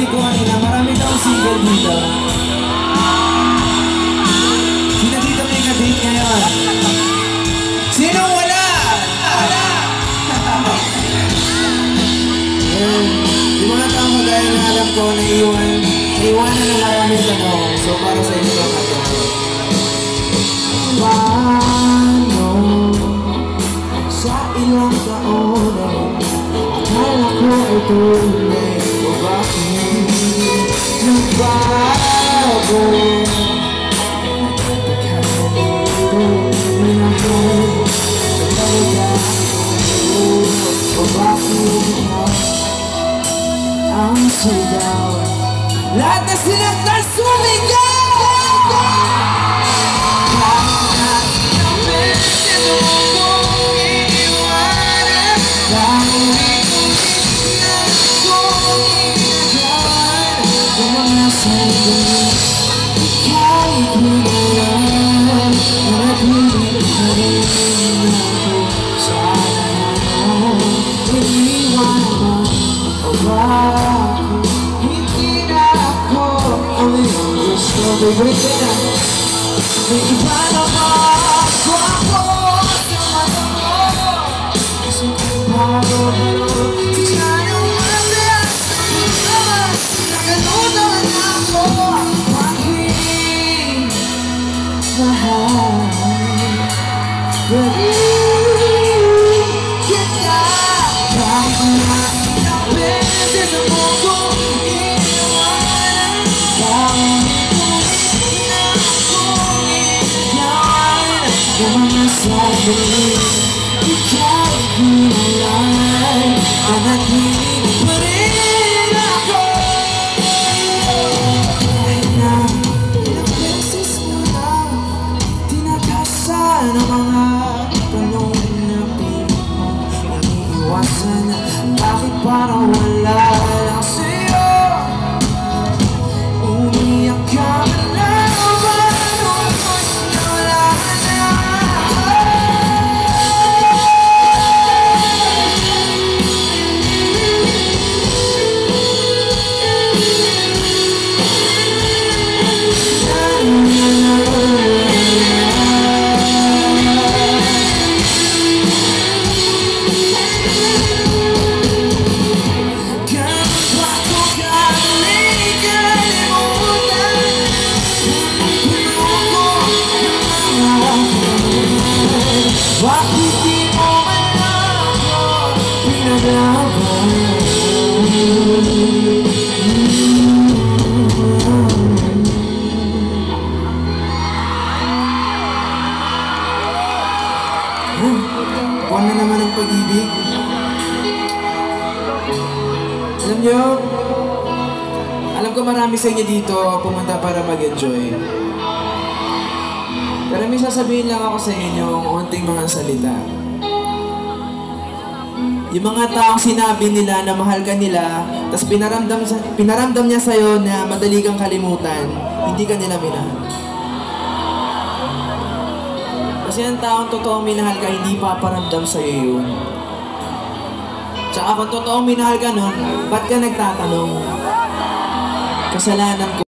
narinig ko kanina, marami daw single dito. Sino dito may ka-date ngayon? Sino wala? Wala! Yung mga tao kagaya na alam ko na iwanan na maraming tanong. So para sa inyo lang ito. Paano sa ilang taon akala ko ay tunay o bakit nagbago? O bakit ang sigaw? Lahat na sinaktan sumigaw! Favorite ko na may iba naman ako sa mata mo kasi bago sana masaya nakalunan ako pag-ibig mahal pag-ibig kita kahit marami na beses sa mundo iniwanan sabi, ikaw ginalay, anaginip pa rin ako. Kahit na ilang beses mo na tinakasan ang mga tanong na pilit mo iniiwasan. Bakit parang wala lang sa'yo? Umiyak ka man lang ba? Bakit di mo man ako pinaglaban? Buwan na naman ang pag-ibig. Alam nyo, alam ko marami sa inyo dito pumunta para mag-enjoy. Pero may sasabihin lang ako sa inyo ang unting mga salita. Yung mga taong sinabi nila na mahal ka nila, tapos pinaramdam niya sa'yo na madali kang kalimutan, hindi ka nila minahal. Kasi ang taong totoong minahal ka, hindi paparamdam sa'yo yun. Tsaka kung totoong minahal ka nun, ba't ka nagtatanong? Kasalanan ko.